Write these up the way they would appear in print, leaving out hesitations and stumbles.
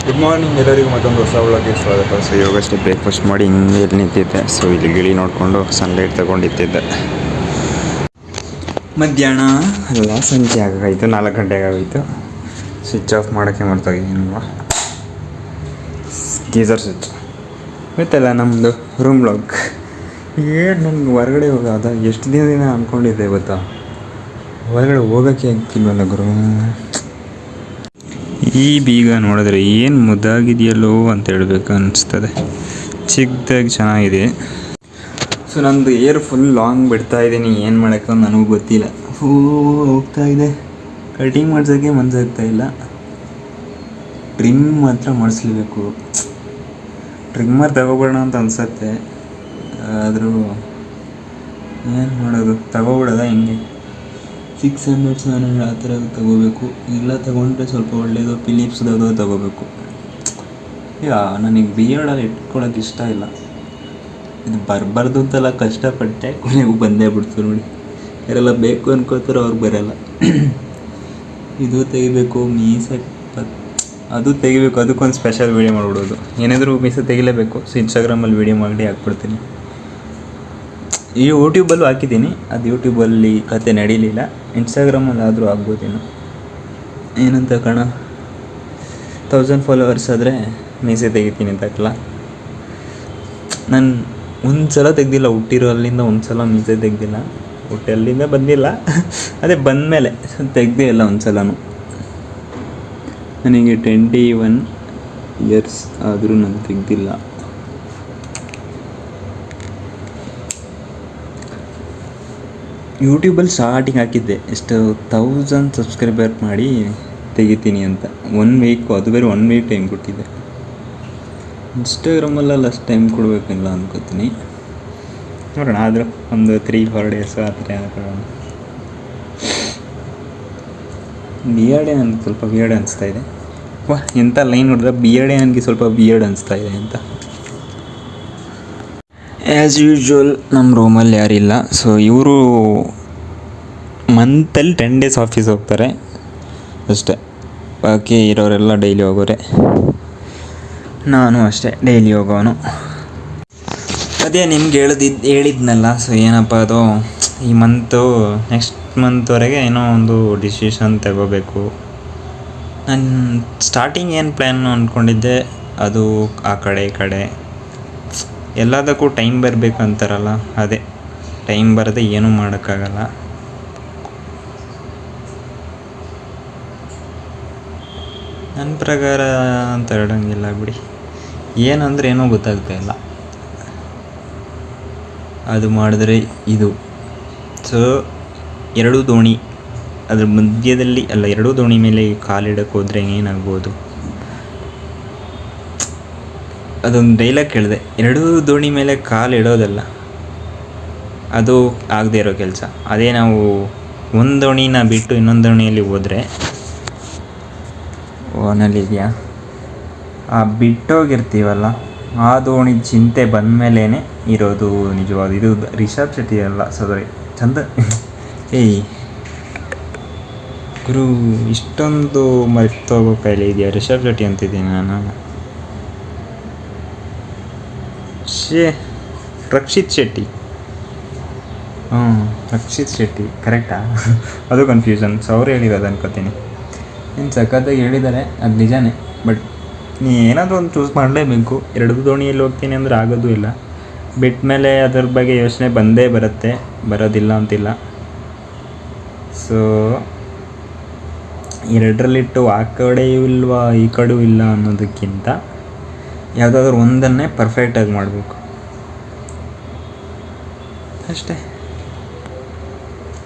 Good morning ಎಲ್ಲರಿಗೂ ಮತ್ತೊಂದು ಹೊಸ ವ್ಲಾಗ್ಗೆ ಸ್ವಾಗತ. ಸೊ ಇವಾಗಷ್ಟೇ ಬ್ರೇಕ್ಫಾಸ್ಟ್ ಮಾಡಿ ಹಿಂಗೆ ಇಲ್ಲಿ ನಿಂತಿದ್ದೆ. ಸೊ ಇಲ್ಲಿ ಗಿಳಿ ನೋಡಿಕೊಂಡು ಸನ್ಲೈಟ್ ತಗೊಂಡಿತ್ತಿದ್ದೆ. ಮಧ್ಯಾಹ್ನ ಅಲ್ಲ ಸಂಜೆ ಆಗೋಯ್ತು, 4 ಗಂಟೆಗೆ ಆಗೋಯ್ತು. ಸ್ವಿಚ್ ಆಫ್ ಮಾಡೋಕ್ಕೆ ಮರ್ತೋಗಿದ್ದೀನಲ್ವ, ಗೀಸರ್ ಸ್ವಿಚ್ ಗೊತ್ತಲ್ಲ ನಮ್ಮದು ರೂಮ್ ಲಾಕ್. ಏನು ನನಗೆ ಹೊರಗಡೆ ಹೋಗೋದ ಎಷ್ಟು ದಿನ ಅಂದ್ಕೊಂಡಿದ್ದೆ ಗೊತ್ತಾ, ಹೊರಗಡೆ ಹೋಗೋಕ್ಕೆ ಆಗ್ತಿಲ್ವಲ್ಲ ಗುರು. ಈ ಬೀಗ ನೋಡಿದ್ರೆ ಏನು ಮುದ್ದಾಗಿದೆಯಲ್ಲೋ ಅಂತ ಹೇಳ್ಬೇಕು ಅನಿಸ್ತದೆ, ಚಿಕ್ಕದಾಗಿ ಚೆನ್ನಾಗಿದೆ. ಸೊ ನಂದು ಏರ್ ಫುಲ್ ಲಾಂಗ್ ಬಿಡ್ತಾ ಇದ್ದೀನಿ, ಏನು ಮಾಡೋಕ್ಕೆ ನನಗೂ ಗೊತ್ತಿಲ್ಲ. ಹೋಗ್ತಾ ಇದೆ, ಕಟಿಂಗ್ ಮಾಡ್ಸೋಕ್ಕೆ ಮನಸ್ಸಾಗ್ತಾ ಇಲ್ಲ. ಟ್ರಿಮ್ ಮಾತ್ರ ಮಾಡಿಸ್ಲೇಬೇಕು. ಟ್ರಿಮ್ಮರ್ ತಗೋಬೇಡ ಅಂತ ಅನ್ಸುತ್ತೆ, ಆದರೂ ಏನು ಮಾಡೋದು, ತಗೋಬಿಡೋದ ಹಿಂಗೆ 600-700 ಆ ಥರ ತಗೋಬೇಕು. ಇಲ್ಲ ತಗೊಂಡ್ರೆ ಸ್ವಲ್ಪ ಒಳ್ಳೆಯದು, ಫಿಲಿಪ್ಸ್ದು ತಗೋಬೇಕು. ನನಗೆ ಬಿಯರ್ಡಲ್ಲಿ ಇಟ್ಕೊಳ್ಳೋಕೆ ಇಷ್ಟ ಇಲ್ಲ. ಇದು ಬರಬಾರ್ದು ಅಂತೆಲ್ಲ ಕಷ್ಟಪಟ್ಟೆ, ಕೊನೆಗೂ ಬಂದೇ ಬಿಡ್ತು ನೋಡಿ. ಯಾರೆಲ್ಲ ಬೇಕು ಅನ್ಕೋತಾರೋ ಅವ್ರಿಗೆ ಬರೋಲ್ಲ. ಇದು ತೆಗಿಬೇಕು, ಮೀಸೆ ಅದು ತೆಗಿಬೇಕು, ಅದಕ್ಕೊಂದು ಸ್ಪೆಷಲ್ ವೀಡಿಯೋ ಮಾಡಿಬಿಡೋದು. ಏನಾದರೂ ಮೀಸೆ ತೆಗಿಲೇಬೇಕು. ಸೊ ಇನ್ಸ್ಟಾಗ್ರಾಮಲ್ಲಿ ವೀಡಿಯೋ ಮಾಡಿ ಹಾಕ್ಬಿಡ್ತೀನಿ. ಈ ಯೂಟ್ಯೂಬಲ್ಲೂ ಹಾಕಿದ್ದೀನಿ, ಅದು ಯೂಟ್ಯೂಬಲ್ಲಿ ಕತೆ ನಡೀಲಿಲ್ಲ. ಇನ್ಸ್ಟಾಗ್ರಾಮಲ್ಲಿ ಆದರೂ ಆಗ್ಬೋದೇನು, ಏನಂತ ಕಣ. 1000 ಫಾಲೋವರ್ಸ್ ಆದರೆ ಮೀಸೆ ತೆಗಿತೀನಿ ಅಂತ ಹಾಕಲ್ಲ. ನಾನು ಒಂದು ಸಲ ತೆಗ್ದಿಲ್ಲ, ಹುಟ್ಟಿರೋ ಅಲ್ಲಿಂದ ಒಂದು ಸಲ ಮೀಸೆ ತೆಗ್ದಿಲ್ಲ. ಹುಟ್ಟಲ್ಲಿಂದ ಬಂದಿಲ್ಲ, ಅದೇ ಬಂದಮೇಲೆ ತೆಗ್ದೇ ಇಲ್ಲ ಒಂದು ಸಲನೂ. ನನಗೆ 21 ಇಯರ್ಸ್ ಆದರೂ ನಾನು ತೆಗ್ದಿಲ್ಲ. ಯೂಟ್ಯೂಬಲ್ಲಿ ಸ್ಟಾರ್ಟಿಂಗ್ ಹಾಕಿದ್ದೆ, ಎಷ್ಟು 1000 ಸಬ್ಸ್ಕ್ರೈಬರ್ ಮಾಡಿ ತೆಗಿತೀನಿ ಅಂತ. 1 ವೀಕು, ಅದು ಬೇರೆ 1 ವೀಕ್ ಟೈಮ್ ಕೊಟ್ಟಿದ್ದೆ. ಇನ್ಸ್ಟಾಗ್ರಾಮಲ್ಲೆಲ್ಲ ಅಷ್ಟು ಟೈಮ್ ಕೊಡಬೇಕಿಲ್ಲ ಅನ್ಕೋತೀನಿ. ನೋಡೋಣ, ಆದರೂ ಒಂದು 3-4 ಡೇಸ್ ಆ ಥರ ಹಾಕೋಣ. ಬಿಯರ್ಡೇ ನನಗೆ ಸ್ವಲ್ಪ ಬಿಯರ್ಡ್ ಅನಿಸ್ತಾ ಇದೆ. ಎಂಥ ಲೈನ್ ನೋಡಿದ್ರೆ ಬಿಯರ್ಡೇ ನನಗೆ ಸ್ವಲ್ಪ ಬಿಯರ್ಡ್ ಅನಿಸ್ತಾ ಇದೆ ಅಂತ. ಆ್ಯಸ್ ಯೂಶ್ವಲ್ ನಮ್ಮ ರೂಮಲ್ಲಿ ಯಾರಿಲ್ಲ. ಸೊ ಇವರು ಮಂತಲ್ಲಿ 10 ಡೇಸ್ ಆಫೀಸ್ ಹೋಗ್ತಾರೆ ಅಷ್ಟೇ. ಬಾಕಿ ಇರೋರೆಲ್ಲ ಡೈಲಿ ಹೋಗೋರೆ. ನಾನು ಅಷ್ಟೇ ಡೈಲಿ ಹೋಗೋನು. ಅದೇ ನಿಮ್ಗೆ ಹೇಳಿದ್ನಲ್ಲ. ಸೊ ಏನಪ್ಪ ಅದು, ಈ ನೆಕ್ಸ್ಟ್ ಮಂತ್ವರೆಗೆ ಏನೋ ಒಂದು ಡಿಸಿಷನ್ ತಗೋಬೇಕು. ನಾನು ಸ್ಟಾರ್ಟಿಂಗ್ ಏನು ಪ್ಲ್ಯಾನ್ ಅಂದ್ಕೊಂಡಿದ್ದೆ, ಅದು ಆ ಕಡೆ ಈ ಕಡೆ ಎಲ್ಲದಕ್ಕೂ ಟೈಮ್ ಬರಬೇಕು ಅಂತಾರಲ್ಲ, ಅದೇ ಟೈಮ್ ಬರದೆ ಏನೂ ಮಾಡೋಕ್ಕಾಗಲ್ಲ. ನನ್ನ ಪ್ರಕಾರ ಅಂತ ಹೇಳೋಂಗಿಲ್ಲ ಬಿಡಿ. ಏನಂದರೆ ಏನೋ ಗೊತ್ತಾಗ್ತಾ ಇಲ್ಲ. ಅದು ಮಾಡಿದ್ರೆ ಇದು. ಸೊ 2 ದೋಣಿ ಅದ್ರ ಮಧ್ಯದಲ್ಲಿ ಅಲ್ಲ, 2 ದೋಣಿ ಮೇಲೆ ಕಾಲಿಡಕ್ಕೆ ಹೋದರೆ ಏನಾಗ್ಬೋದು. ಅದೊಂದು ಡೈಲಾಗ್ ಕೇಳಿದೆ, 2 ದೋಣಿ ಮೇಲೆ ಕಾಲಿಡೋದಲ್ಲ, ಅದು ಆಗದೆ ಇರೋ ಕೆಲಸ. ಅದೇ ನಾವು ಒಂದು ದೋಣಿನ ಬಿಟ್ಟು ಇನ್ನೊಂದು ದೋಣಿಯಲ್ಲಿ ಹೋದರೆ, ಓನಲ್ಲಿದೆಯಾ, ಆ ಬಿಟ್ಟೋಗಿರ್ತೀವಲ್ಲ ಆ ದೋಣಿ ಚಿಂತೆ ಬಂದ ಮೇಲೇ ಇರೋದು ನಿಜವಾದ ಇದು. ರಿಷಬ್ ಶೆಟ್ಟಿ ಅಲ್ಲ, ಸಾರಿ, ಗುರು, ಇಷ್ಟೊಂದು ಮರ್ತೋಗೋ ಕಾಯಿಲೆ ಇದೆಯಾ? ರಿಷಬ್ ಶೆಟ್ಟಿ ಅಂತಿದ್ದೀನಿ ನಾನು. ರಕ್ಷಿತ್ ಶೆಟ್ಟಿ, ರಕ್ಷಿತ್ ಶೆಟ್ಟಿ ಕರೆಕ್ಟಾ? ಅದು ಕನ್ಫ್ಯೂಷನ್. ಸೊ ಅವ್ರು ಹೇಳಿರೋದು ಅನ್ಕೋತೀನಿ. ಏನು ಸಖತ್ತಾಗಿ ಹೇಳಿದ್ದಾರೆ, ಅದು ನಿಜಾನೇ. ಬಟ್ ನೀ ಏನಾದರೂ ಒಂದು ಚೂಸ್ ಮಾಡಲೇಬೇಕು. 2 ದೋಣಿಯಲ್ಲಿ ಹೋಗ್ತೀನಿ ಅಂದರೆ ಆಗೋದು ಇಲ್ಲ. ಬಿಟ್ಟ ಮೇಲೆ ಅದ್ರ ಬಗ್ಗೆ ಯೋಚನೆ ಬಂದೇ ಬರುತ್ತೆ, ಬರೋದಿಲ್ಲ ಅಂತಿಲ್ಲ. ಸೊ 2ರಲ್ಲಿಟ್ಟು ಆ ಕಡೆಯೂ ಇಲ್ವಾ ಈ ಕಡೆಯೂ ಇಲ್ಲ ಅನ್ನೋದಕ್ಕಿಂತ ಯಾವುದಾದ್ರೂ ಒಂದನ್ನೇ ಪರ್ಫೆಕ್ಟಾಗಿ ಮಾಡಬೇಕು ಅಷ್ಟೇ.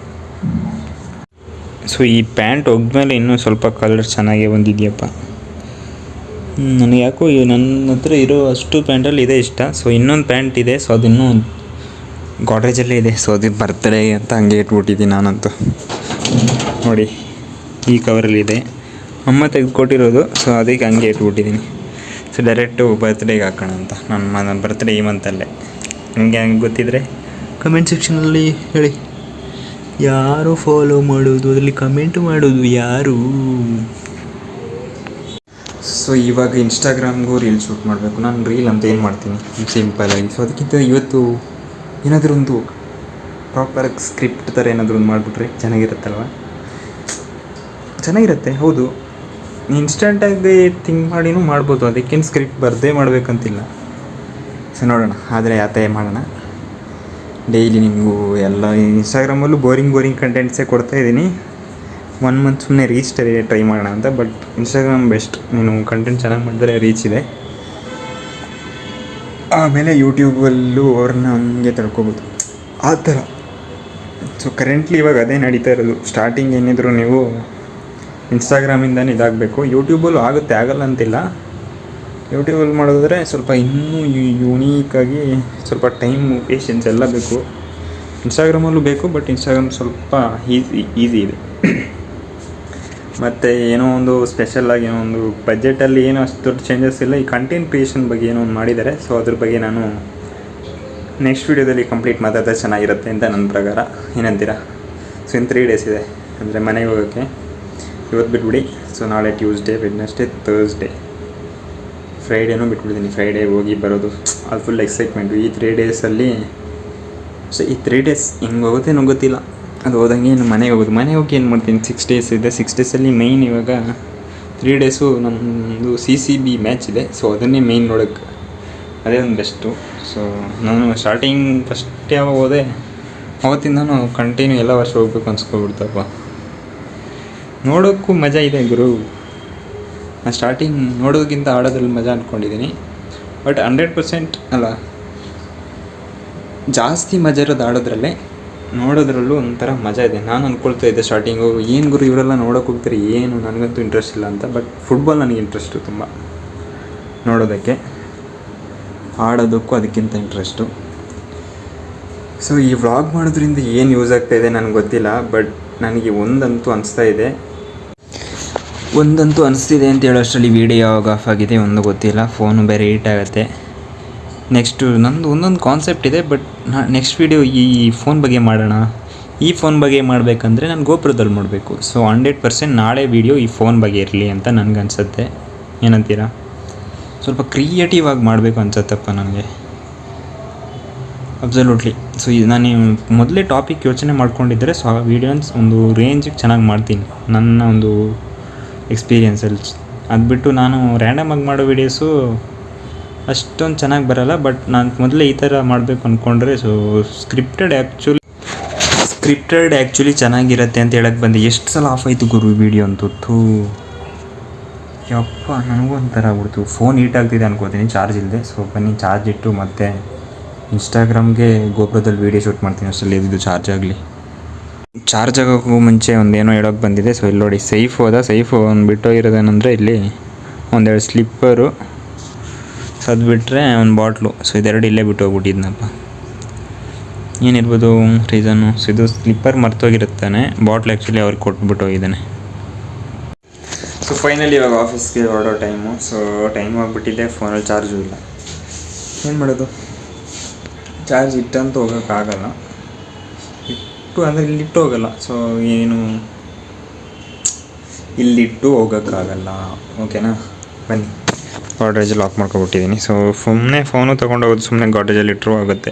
ಸೊ ಈ ಪ್ಯಾಂಟ್ ಒಗ್ದ್ಮೇಲೆ ಇನ್ನೂ ಸ್ವಲ್ಪ ಕಲರ್ ಚೆನ್ನಾಗೇ ಬಂದಿದೆಯಪ್ಪ. ನನಗೆ ಯಾಕೋ ನನ್ನ ಹತ್ರ ಇರೋ ಅಷ್ಟು ಪ್ಯಾಂಟಲ್ಲಿ ಇದೇ ಇಷ್ಟ. ಸೊ ಇನ್ನೊಂದು ಪ್ಯಾಂಟ್ ಇದೆ, ಸೊ ಅದು ಇನ್ನೂ ಗಾಡ್ರೇಜಲ್ಲೇ ಇದೆ. ಸೊ ಅದು ಬರ್ತ್ಡೇ ಅಂತ ಹಂಗೆ ಇಟ್ಬಿಟ್ಟಿದ್ದೀನಿ ನಾನಂತೂ. ನೋಡಿ, ಈ ಕವರಲ್ಲಿದೆ, ಅಮ್ಮ ತೆಗೆದುಕೊಟ್ಟಿರೋದು. ಸೊ ಅದಕ್ಕೆ ಹಂಗೆ ಇಟ್ಬಿಟ್ಟಿದ್ದೀನಿ. ಸೊ ಡೈರೆಕ್ಟು ಬರ್ತ್ಡೇಗೆ ಹಾಕೋಣ ಅಂತ. ನನ್ನ ಬರ್ತ್ಡೇ ಈ ಮಂತಲ್ಲೇ. ಹಂಗೆ ಗೊತ್ತಿದ್ದರೆ ಕಮೆಂಟ್ ಸೆಕ್ಷನಲ್ಲಿ ಹೇಳಿ. ಯಾರು ಫಾಲೋ ಮಾಡೋದು, ಅದರಲ್ಲಿ ಕಮೆಂಟ್ ಮಾಡೋದು ಯಾರು? ಸೊ ಇವಾಗ ಇನ್ಸ್ಟಾಗ್ರಾಮ್ಗೂ ರೀಲ್ ಶೂಟ್ ಮಾಡಬೇಕು. ನಾನು ರೀಲ್ ಅಂತ ಏನು ಮಾಡ್ತೀನಿ ಸಿಂಪಲಾಗಿ. ಸೊ ಅದಕ್ಕಿಂತ ಇವತ್ತು ಏನಾದರೂ ಒಂದು ಪ್ರಾಪರಾಗಿ ಸ್ಕ್ರಿಪ್ಟ್ ಥರ ಏನಾದರೂ ಒಂದು ಮಾಡಿಬಿಟ್ರೆ ಚೆನ್ನಾಗಿರುತ್ತಲ್ವ? ಚೆನ್ನಾಗಿರುತ್ತೆ, ಹೌದು. ಇನ್ಸ್ಟೆಂಟಾಗಿ ಥಿಂಕ್ ಮಾಡಿನೂ ಮಾಡ್ಬೋದು, ಅದಕ್ಕೇನು ಸ್ಕ್ರಿಪ್ಟ್ ಬರದೇ ಮಾಡಬೇಕಂತಿಲ್ಲ. ಸೊ ನೋಡೋಣ, ಆದರೆ ಆತ ಮಾಡೋಣ. ಡೈಲಿ ನಿಮಗೂ ಎಲ್ಲ ಇನ್ಸ್ಟಾಗ್ರಾಮಲ್ಲೂ ಬೋರಿಂಗ್ ಕಂಟೆಂಟ್ಸೇ ಕೊಡ್ತಾಯಿದ್ದೀನಿ. 1 ಮಂತ್ ಸುಮ್ಮನೆ ರೀಚ್ ಟ್ರೈ ಮಾಡೋಣ ಅಂತ. ಬಟ್ ಇನ್ಸ್ಟಾಗ್ರಾಮ್ ಬೆಸ್ಟ್, ನೀನು ಕಂಟೆಂಟ್ ಚೆನ್ನಾಗಿ ಮಾಡಿದ್ರೆ ರೀಚ್ ಇದೆ. ಆಮೇಲೆ ಯೂಟ್ಯೂಬಲ್ಲೂ ಅವ್ರನ್ನ ಹಂಗೆ ತಡ್ಕೊಬೋದು, ಆ ಥರ. ಸೊ ಕರೆಂಟ್ಲಿ ಇವಾಗ ಅದೇ ನಡೀತಾ ಇರೋದು. ಸ್ಟಾರ್ಟಿಂಗ್ ಏನಿದ್ರು ನೀವು ಇನ್ಸ್ಟಾಗ್ರಾಮಿಂದನೇ ಇದಾಗಬೇಕು. ಯೂಟ್ಯೂಬಲ್ಲೂ ಆಗುತ್ತೆ, ಆಗಲ್ಲ ಅಂತಿಲ್ಲ. ಯೂಟ್ಯೂಬಲ್ಲಿ ಮಾಡೋದಾದರೆ ಸ್ವಲ್ಪ ಇನ್ನೂ ಯೂನೀಕಾಗಿ ಸ್ವಲ್ಪ ಟೈಮು, ಪೇಷನ್ಸ್ ಎಲ್ಲ ಬೇಕು. ಇನ್ಸ್ಟಾಗ್ರಾಮಲ್ಲೂ ಬೇಕು, ಬಟ್ ಇನ್ಸ್ಟಾಗ್ರಾಮ್ ಸ್ವಲ್ಪ ಈಸಿ ಇದೆ. ಮತ್ತು ಏನೋ ಒಂದು ಸ್ಪೆಷಲಾಗಿ ಏನೋ ಒಂದು ಬಜೆಟಲ್ಲಿ ಏನೋ ಅಷ್ಟು ದೊಡ್ಡ ಚೇಂಜಸ್ ಇಲ್ಲ. ಈ ಕಂಟೆಂಟ್ ಕ್ರಿಯೇಷನ್ ಬಗ್ಗೆ ಏನೋ ಒಂದು ಮಾಡಿದ್ದಾರೆ. ಸೊ ಅದ್ರ ಬಗ್ಗೆ ನಾನು ನೆಕ್ಸ್ಟ್ ವೀಡಿಯೋದಲ್ಲಿ ಕಂಪ್ಲೀಟ್ ಮಾತಾಡಿದ್ರೆ ಚೆನ್ನಾಗಿರುತ್ತೆ ಅಂತ ನನ್ನ ಪ್ರಕಾರ. ಏನಂತೀರಾ? ಸೊ ಇನ್ನು 3 ಡೇಸ್ ಇದೆ ಅಂದರೆ ಮನೆಗೆ ಹೋಗೋಕ್ಕೆ. ಇವತ್ತು ಬಿಟ್ಬಿಡಿ. ಸೊ ನಾಳೆ ಟ್ಯೂಸ್ಡೇ, ವೆಡ್ನೆಸ್ಡೇ, ಥರ್ಸ್ಡೇ, ಫ್ರೈಡೇನೂ ಬಿಟ್ಬಿಡ್ತೀನಿ. ಫ್ರೈಡೇ ಹೋಗಿ ಬರೋದು, ಅದು ಫುಲ್ ಎಕ್ಸೈಟ್ಮೆಂಟು ಈ 3 ಡೇಸಲ್ಲಿ. ಸೊ ಈ 3 ಡೇಸ್ ಹೆಂಗೆ ಹೋಗುತ್ತೇನೋ ಗೊತ್ತಿಲ್ಲ. ಅದು ಹೋದಂಗೆ ಇನ್ನು ಮನೆಗೆ ಹೋಗೋದು. ಮನೆಗೆ ಹೋಗಿ ಏನು ಮಾಡ್ತೀನಿ, 6 ಡೇಸ್ ಇದೆ. 6 ಡೇಸಲ್ಲಿ ಮೇಯ್ನ್ ಇವಾಗ 3 ಡೇಸು ನಮ್ಮದು CCB ಮ್ಯಾಚ್ ಇದೆ. ಸೊ ಅದನ್ನೇ ಮೇಯ್ನ್ ನೋಡೋಕ್ಕೆ, ಅದೇ ಒಂದು ಬೆಸ್ಟು. ಸೊ ನಾನು ಸ್ಟಾರ್ಟಿಂಗ್ ಫಸ್ಟ್ ಯಾವಾಗ ಹೋದೆ ಅವತ್ತಿಂದ ನಾನು ಕಂಟಿನ್ಯೂ ಎಲ್ಲ ವರ್ಷ ಹೋಗ್ಬೇಕು ಅನ್ಸ್ಕೊಬಿಡ್ತಪ್ಪ. ನೋಡೋಕ್ಕೂ ಮಜಾ ಇದೆ ಗುರು. ನಾನು ಸ್ಟಾರ್ಟಿಂಗ್ ನೋಡೋದಕ್ಕಿಂತ ಆಡೋದ್ರಲ್ಲಿ ಮಜಾ ಅಂದ್ಕೊಂಡಿದ್ದೀನಿ. ಬಟ್ 100% ಅಲ್ಲ, ಜಾಸ್ತಿ ಮಜಾ ಇರೋದು ಆಡೋದ್ರಲ್ಲೇ, ನೋಡೋದ್ರಲ್ಲೂ ಒಂಥರ ಮಜಾ ಇದೆ. ನಾನು ಅಂದ್ಕೊಳ್ತಾ ಇದ್ದೆ ಸ್ಟಾರ್ಟಿಂಗು, ಏನು ಗುರು ಇವರೆಲ್ಲ ನೋಡೋಕೆ ಹೋಗ್ತಾರೆ, ಏನು ನನಗಂತೂ ಇಂಟ್ರೆಸ್ಟ್ ಇಲ್ಲ ಅಂತ. ಬಟ್ ಫುಟ್ಬಾಲ್ ನನಗೆ ಇಂಟ್ರೆಸ್ಟು ತುಂಬ, ನೋಡೋದಕ್ಕೆ. ಆಡೋದಕ್ಕೂ ಅದಕ್ಕಿಂತ ಇಂಟ್ರೆಸ್ಟು. ಸೊ ಈ ವ್ಲಾಗ್ ಮಾಡೋದ್ರಿಂದ ಏನು ಯೂಸ್ ಆಗ್ತಾಯಿದೆ ನನಗೆ ಗೊತ್ತಿಲ್ಲ. ಬಟ್ ನನಗೆ ಒಂದಂತೂ ಅನಿಸ್ತಿದೆ ಅಂತ ಹೇಳೋಷ್ಟರಲ್ಲಿ ವೀಡಿಯೋ ಯಾವಾಗ ಆಫ್ ಆಗಿದೆ ಒಂದು ಗೊತ್ತಿಲ್ಲ. ಫೋನು ಬೇರೆ ಹೀಟ್ ಆಗುತ್ತೆ. ನೆಕ್ಸ್ಟು ನಂದು ಒಂದೊಂದು ಕಾನ್ಸೆಪ್ಟ್ ಇದೆ. ಬಟ್ ನೆಕ್ಸ್ಟ್ ವೀಡಿಯೋ ಈ ಫೋನ್ ಬಗ್ಗೆ ಮಾಡೋಣ. ಈ ಫೋನ್ ಬಗ್ಗೆ ಮಾಡಬೇಕಂದ್ರೆ ನಾನು ಗೋಪುರದಲ್ಲಿ ಮಾಡಬೇಕು. ಸೊ 100% ನಾಳೆ ವೀಡಿಯೋ ಈ ಫೋನ್ ಬಗ್ಗೆ ಇರಲಿ ಅಂತ ನನಗನ್ಸುತ್ತೆ. ಏನಂತೀರಾ? ಸ್ವಲ್ಪ ಕ್ರಿಯೇಟಿವ್ ಆಗಿ ಮಾಡಬೇಕು ಅನ್ಸತ್ತಪ್ಪ ನನಗೆ, ಅಬ್ಸಲ್ಯೂಟ್ಲಿ. ಸೊ ಇದು ನಾನು ಮೊದಲೇ ಟಾಪಿಕ್ ಯೋಚನೆ ಮಾಡ್ಕೊಂಡಿದ್ದರೆ ಸೊ ಆ ವೀಡಿಯೋಸ್ ಒಂದು ರೇಂಜಿಗೆ ಚೆನ್ನಾಗಿ ಮಾಡ್ತೀನಿ ನನ್ನ ಒಂದು ಎಕ್ಸ್ಪೀರಿಯೆನ್ಸಲ್ಲಿ. ಅದು ಬಿಟ್ಟು ನಾನು ರ್ಯಾಂಡಮಾಗಿ ಮಾಡೋ ವೀಡಿಯೋಸು ಅಷ್ಟೊಂದು ಚೆನ್ನಾಗಿ ಬರೋಲ್ಲ. ಬಟ್ ನಾನು ಮೊದಲೇ ಈ ಥರ ಮಾಡಬೇಕು ಅಂದ್ಕೊಂಡ್ರೆ ಸೊ ಸ್ಕ್ರಿಪ್ಟೆಡ್ ಆ್ಯಕ್ಚುಲಿ ಚೆನ್ನಾಗಿರುತ್ತೆ ಅಂತ ಹೇಳಕ್ಕೆ ಬಂದೆ. ಎಷ್ಟು ಸಲ ಆಫ್ ಆಯಿತು ಗುರು ವೀಡಿಯೋ ಅಂತೂ. ಯಪ್ಪ, ನನಗೂ ಒಂಥರ ಆಗ್ಬಿಡ್ತು. ಫೋನ್ ಹೀಟ್ ಆಗ್ತಿದೆ ಅನ್ಕೋತೀನಿ ಚಾರ್ಜ್ ಇಲ್ಲದೆ. ಸೊ ಬನ್ನಿ ಚಾರ್ಜ್ ಇಟ್ಟು ಮತ್ತೆ ಇನ್ಸ್ಟಾಗ್ರಾಮ್ಗೆ ಗೋಪುರದಲ್ಲಿ ವೀಡಿಯೋ ಶೂಟ್ ಮಾಡ್ತೀನಿ ಅಷ್ಟರಲ್ಲಿ ಇದು ಚಾರ್ಜ್ ಆಗಲಿ. ಚಾರ್ಜ್ ಆಗೋಕ್ಕೂ ಮುಂಚೆ ಒಂದೇನೋ ಹೇಳೋಕ್ಕೆ ಬಂದಿದೆ. ಸೊ ಇಲ್ಲಿ ನೋಡಿ, ಸೈಫು ಒಂದು ಬಿಟ್ಟೋಗಿರೋದೇನೆಂದರೆ ಇಲ್ಲಿ ಒಂದೆರಡು ಸ್ಲಿಪ್ಪರು, ಸೊ ಅದು ಬಿಟ್ಟರೆ ಒಂದು ಬಾಟ್ಲು. ಸೊ ಇದೆರಡು ಇಲ್ಲೇ ಬಿಟ್ಟು ಹೋಗ್ಬಿಟ್ಟಿದ್ನಪ್ಪ. ಏನಿರ್ಬೋದು ರೀಸನ್ನು? ಸೊ ಇದು ಸ್ಲಿಪ್ಪರ್ ಮರ್ತೋಗಿರುತ್ತಾನೆ, ಬಾಟ್ಲು ಆ್ಯಕ್ಚುಲಿ ಅವ್ರಿಗೆ ಕೊಟ್ಬಿಟ್ಟು ಹೋಗಿದ್ದಾನೆ. ಸೊ ಫೈನಲಿ ಇವಾಗ ಆಫೀಸ್ಗೆ ಹೊರಡೋ ಟೈಮು. ಸೊ ಟೈಮ್ ಆಗಿಬಿಟ್ಟಿದೆ, ಫೋನಲ್ಲಿ ಚಾರ್ಜು ಇಲ್ಲ. ಏನು ಮಾಡೋದು? ಚಾರ್ಜ್ ಇಟ್ಟಂತೂ ಹೋಗೋಕ್ಕಾಗಲ್ಲ. ಅಂದರೆ ಇಲ್ಲಿಟ್ಟು ಹೋಗಲ್ಲ. ಸೊ ಏನು ಇಲ್ಲಿಟ್ಟು ಹೋಗೋಕ್ಕಾಗಲ್ಲ. ಓಕೆನಾ? ಬನ್ನಿ. ಗಾಡ್ರೇಜಲ್ಲಿ ಲಾಕ್ ಮಾಡ್ಕೊಬಿಟ್ಟಿದ್ದೀನಿ. ಸೊ ಸುಮ್ಮನೆ ಫೋನು ತೊಗೊಂಡೋಗೋದು, ಸುಮ್ಮನೆ ಗಾಡ್ರೇಜಲ್ಲಿ ಇಟ್ಟರು ಆಗುತ್ತೆ.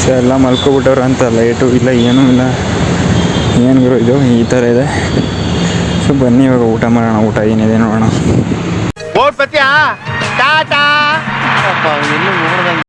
ಸೊ ಎಲ್ಲ ಮಲ್ಕೊಬಿಟ್ಟವ್ರು ಅಂತ ಲೈಟು ಇಲ್ಲ, ಏನೂ ಇಲ್ಲ. ಏನು ಗುರು ಇದು ಈ ಥರ ಇದೆ. ಸೊ ಬನ್ನಿ ಇವಾಗ ಊಟ ಮಾಡೋಣ. ಊಟ ಏನಿದೆ ನೋಡೋಣ.